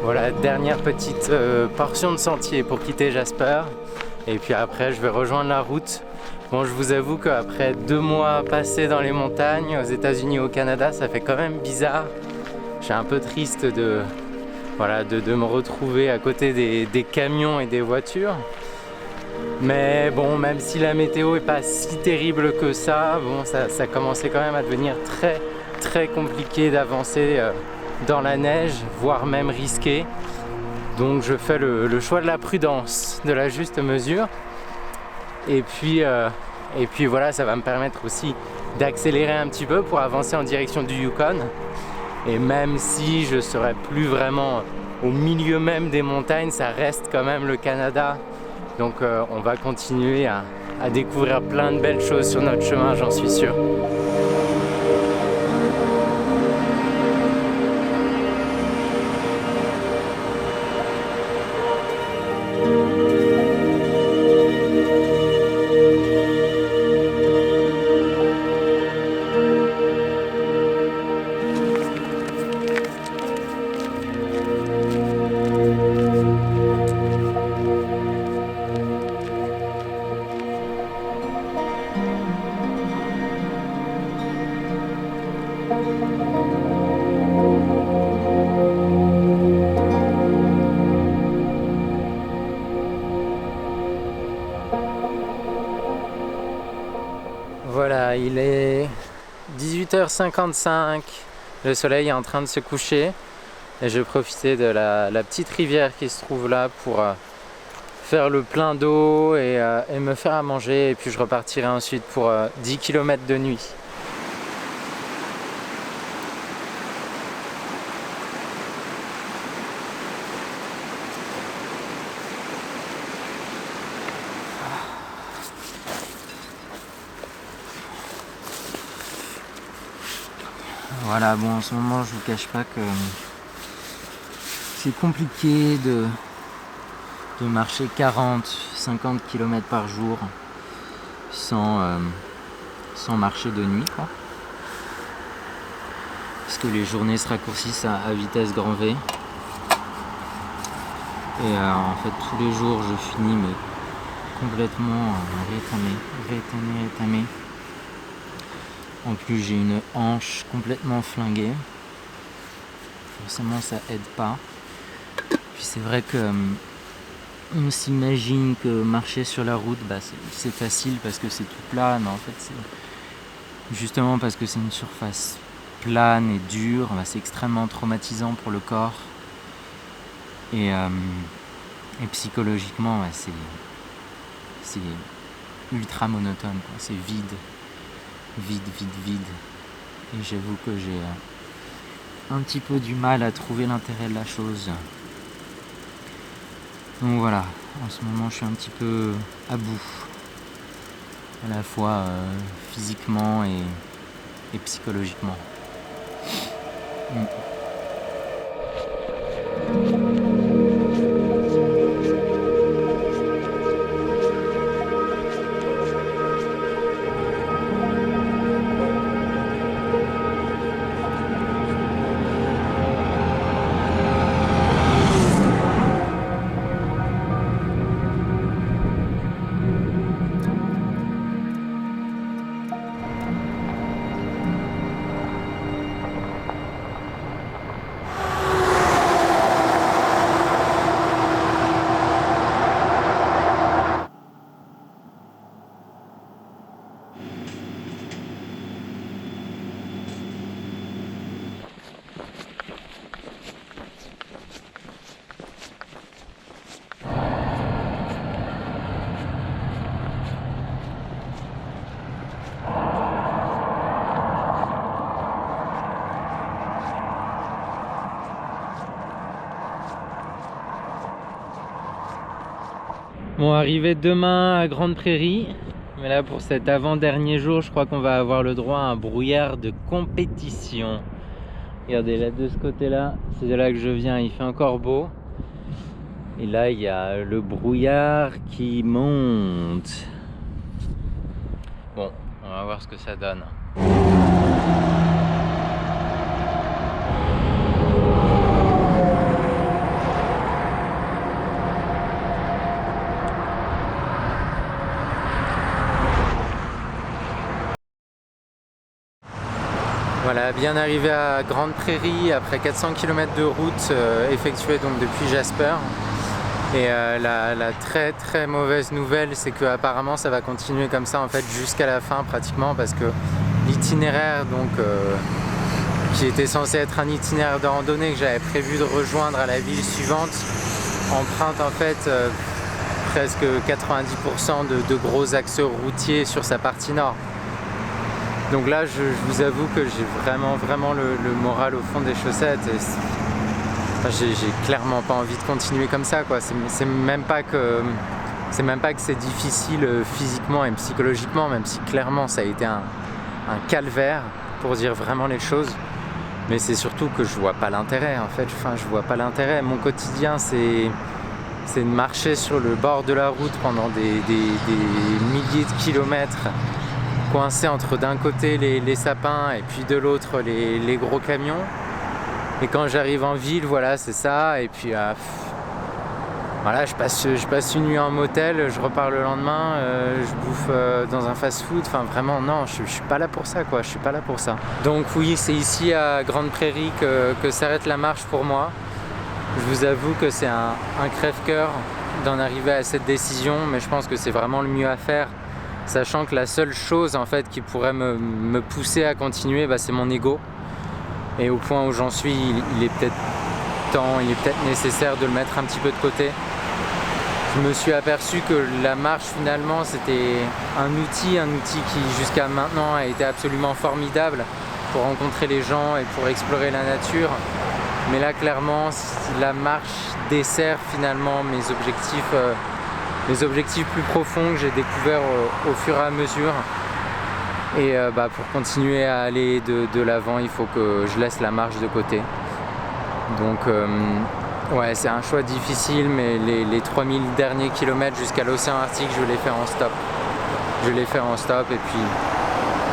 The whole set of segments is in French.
Voilà, dernière petite portion de sentier pour quitter Jasper. Et puis après, je vais rejoindre la route. Bon, je vous avoue qu'après 2 mois passés dans les montagnes, aux États-Unis et au Canada, ça fait quand même bizarre. Je suis un peu triste de me retrouver à côté des camions et des voitures. Mais bon, même si la météo est pas si terrible que ça, bon, ça commençait quand même à devenir très très compliqué d'avancer dans la neige, voire même risqué. Donc je fais le choix de la prudence, de la juste mesure. Et puis voilà, ça va me permettre aussi d'accélérer un petit peu pour avancer en direction du Yukon. Et même si je ne serai plus vraiment au milieu même des montagnes, ça reste quand même le Canada. Donc on va continuer à découvrir plein de belles choses sur notre chemin, j'en suis sûr. Voilà, il est 18h55, le soleil est en train de se coucher et je vais profiter de la petite rivière qui se trouve là pour faire le plein d'eau et me faire à manger, et puis je repartirai ensuite pour 10 km de nuit. Voilà, bon, en ce moment je vous cache pas que c'est compliqué de marcher 40-50 km par jour sans marcher de nuit, quoi. Parce que les journées se raccourcissent à vitesse grand V. Et en fait tous les jours je finis mais complètement rétamé. En plus j'ai une hanche complètement flinguée. Forcément ça aide pas. Puis c'est vrai que on s'imagine que marcher sur la route, c'est facile parce que c'est tout plat, mais en fait c'est justement parce que c'est une surface plane et dure, c'est extrêmement traumatisant pour le corps. Et psychologiquement, c'est ultra monotone, quoi. C'est vide. Et j'avoue que j'ai un petit peu du mal à trouver l'intérêt de la chose. Donc voilà, en ce moment je suis un petit peu à bout, à la fois physiquement et psychologiquement. Bon, arrivé demain à Grande Prairie, mais là pour cet avant-dernier jour, je crois qu'on va avoir le droit à un brouillard de compétition. Regardez, là de ce côté-là, c'est de là que je viens, il fait encore beau. Et là, il y a le brouillard qui monte. Bon, on va voir ce que ça donne. Voilà, bien arrivé à Grande Prairie après 400 km de route effectuée donc depuis Jasper. Et la très très mauvaise nouvelle, c'est que apparemment ça va continuer comme ça en fait jusqu'à la fin pratiquement, parce que l'itinéraire donc qui était censé être un itinéraire de randonnée que j'avais prévu de rejoindre à la ville suivante emprunte en fait presque 90% de gros axes routiers sur sa partie nord. Donc là je vous avoue que j'ai vraiment le moral au fond des chaussettes et j'ai clairement pas envie de continuer comme ça quoi. C'est même pas que c'est difficile physiquement et psychologiquement, même si clairement ça a été un calvaire pour dire vraiment les choses. Mais c'est surtout que je vois pas l'intérêt en fait. Enfin, je vois pas l'intérêt. Mon quotidien c'est de marcher sur le bord de la route pendant des milliers de kilomètres, coincé entre d'un côté les sapins et puis de l'autre les gros camions. Et quand j'arrive en ville, voilà, c'est ça. Et puis voilà, je passe une nuit en motel, je repars le lendemain, je bouffe dans un fast-food. Enfin vraiment non, je suis pas là pour ça quoi, je suis pas là pour ça. Donc oui, c'est ici à Grande Prairie que s'arrête la marche pour moi. Je vous avoue que c'est un crève-cœur d'en arriver à cette décision, mais je pense que c'est vraiment le mieux à faire, sachant que la seule chose en fait qui pourrait me pousser à continuer, c'est mon ego. Et au point où j'en suis, il est peut-être nécessaire de le mettre un petit peu de côté. Je me suis aperçu que la marche finalement c'était un outil qui jusqu'à maintenant a été absolument formidable pour rencontrer les gens et pour explorer la nature. Mais là clairement la marche dessert finalement mes objectifs plus profonds que j'ai découverts au fur et à mesure. Et pour continuer à aller de l'avant, il faut que je laisse la marche de côté. Donc ouais, c'est un choix difficile, mais les 3000 derniers kilomètres jusqu'à l'océan Arctique, je vais les faire en stop. Je vais les faire en stop et puis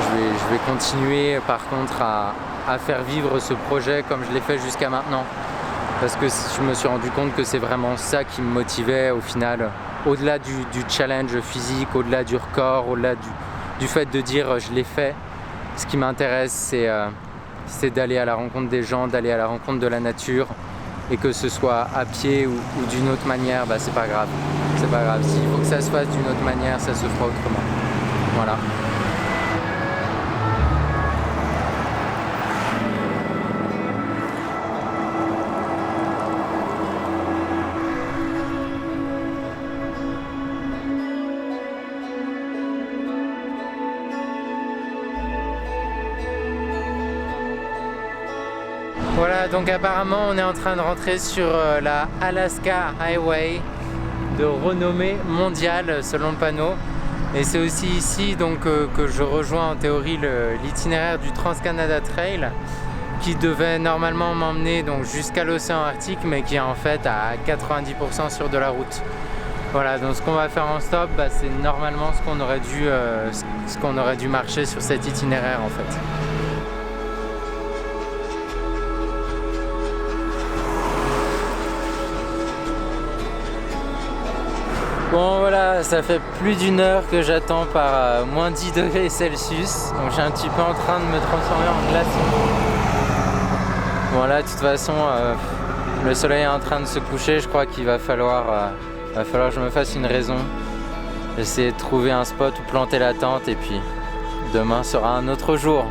je vais continuer par contre à faire vivre ce projet comme je l'ai fait jusqu'à maintenant. Parce que je me suis rendu compte que c'est vraiment ça qui me motivait au final. Au-delà du challenge physique, au-delà du record, au-delà du fait de dire je l'ai fait, ce qui m'intéresse c'est d'aller à la rencontre des gens, d'aller à la rencontre de la nature, et que ce soit à pied ou d'une autre manière, c'est pas grave. C'est pas grave. S'il faut que ça se fasse d'une autre manière, ça se fera autrement. Voilà. Voilà, donc apparemment on est en train de rentrer sur la Alaska Highway de renommée mondiale selon le panneau. Et c'est aussi ici donc, que je rejoins en théorie l'itinéraire du Trans-Canada Trail qui devait normalement m'emmener donc jusqu'à l'océan Arctique, mais qui est en fait à 90% sur de la route. Voilà, donc ce qu'on va faire en stop, c'est normalement ce qu'on aurait dû marcher sur cet itinéraire en fait. Bon voilà, ça fait plus d'une heure que j'attends par moins 10 degrés Celsius, donc j'ai un petit peu en train de me transformer en glaçon. Bon là, de toute façon, le soleil est en train de se coucher, je crois qu'il va falloir que je me fasse une raison. Essayer de trouver un spot où planter la tente et puis demain sera un autre jour.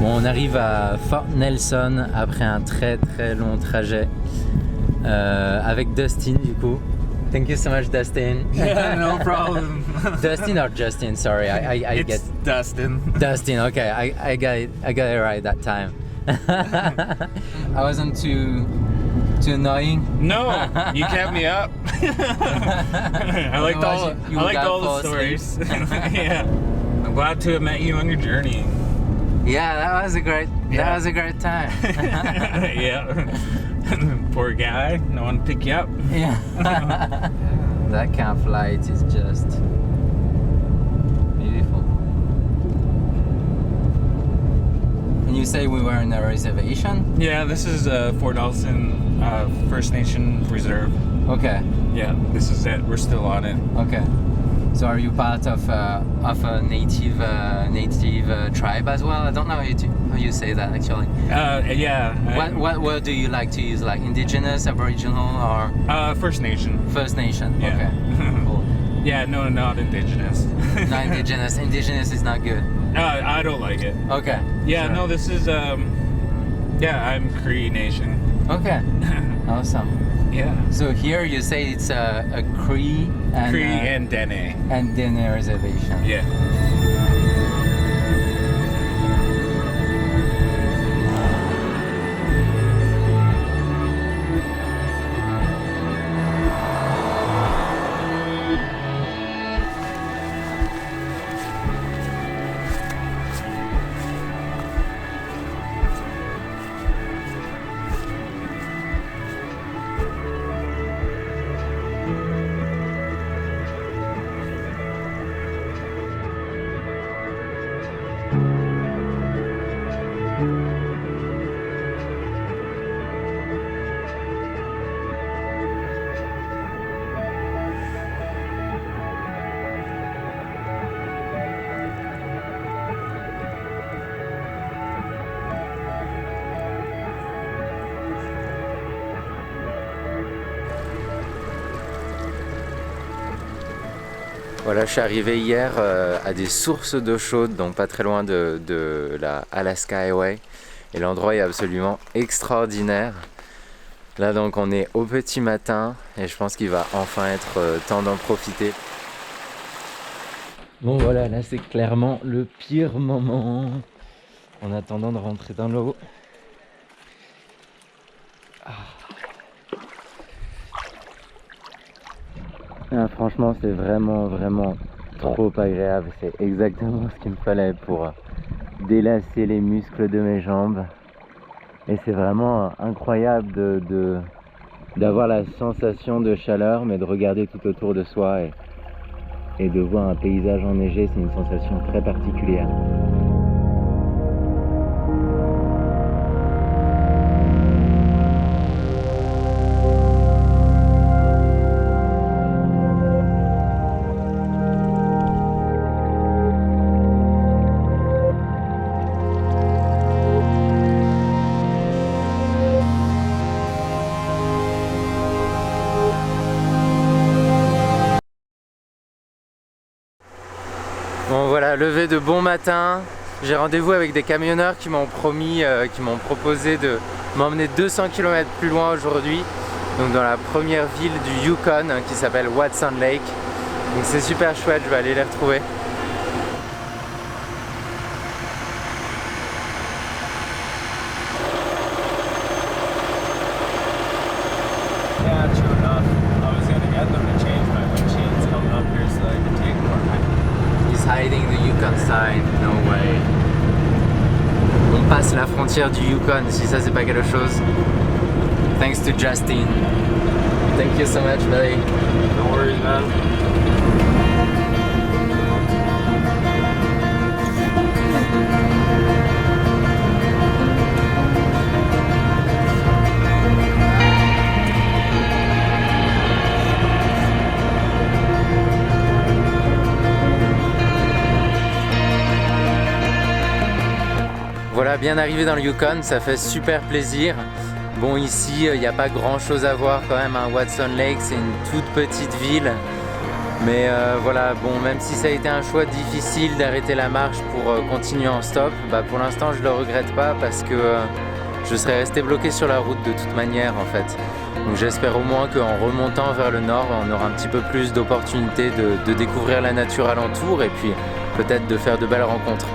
On arrive à Fort Nelson après un très très long trajet avec Dustin du coup. Thank you so much, Dustin. Yeah, no problem. Dustin or Justin? Sorry, I It's get Dustin. Dustin. Okay, I got it right that time. I wasn't too annoying. No, you kept me up. I liked all the stories. Yeah, I'm glad to have met you on your journey. Yeah, that was a great time. Yeah. poor guy. No one to pick you up. Yeah. That kind of flight is just beautiful. And you say we were in a reservation? Yeah, this is Fort Elson First Nation Reserve. Okay. Yeah, this is it. We're still on it. Okay. So are you part of a native tribe as well? I don't know how you say that actually. Yeah. What word do you like to use? Like indigenous, aboriginal, or First Nation. First Nation? Yeah. Okay. Cool. Yeah, no, not indigenous. Not indigenous. Indigenous is not good. I don't like it. Okay. Yeah, Sure. no, this is I'm Cree Nation. Okay. Awesome. Yeah. So here you say it's a Cree and Cree and Dene. and Dene reservation. Yeah. Voilà, je suis arrivé hier à des sources d'eau chaude, donc pas très loin de la Alaska Highway. Et l'endroit est absolument extraordinaire. Là donc on est au petit matin et je pense qu'il va enfin être temps d'en profiter. Bon voilà, là c'est clairement le pire moment en attendant de rentrer dans l'eau. Ah, franchement c'est vraiment trop agréable, c'est exactement ce qu'il me fallait pour délasser les muscles de mes jambes et c'est vraiment incroyable d'avoir la sensation de chaleur mais de regarder tout autour de soi et de voir un paysage enneigé, c'est une sensation très particulière. Bon voilà, levé de bon matin, j'ai rendez-vous avec des camionneurs qui m'ont proposé de m'emmener 200 km plus loin aujourd'hui, donc dans la première ville du Yukon qui s'appelle Watson Lake. Donc c'est super chouette, je vais aller les retrouver. Yeah, true enough. I was gonna get them to change my windshields coming up here so I could take more time. He's hiding the Yukon sign, no way. On passe la frontière du Yukon, si ça c'est pas quelque chose. Thanks to Justin. Thank you so much, buddy. No worries, man. Voilà, bien arrivé dans le Yukon, ça fait super plaisir. Bon, ici, il n'y a pas grand chose à voir quand même, hein. Watson Lake, c'est une toute petite ville. Mais voilà, bon, même si ça a été un choix difficile d'arrêter la marche pour continuer en stop, bah, pour l'instant, je le regrette pas parce que je serais resté bloqué sur la route de toute manière, en fait. Donc j'espère au moins qu'en remontant vers le nord, on aura un petit peu plus d'opportunités de découvrir la nature alentour et puis peut-être de faire de belles rencontres.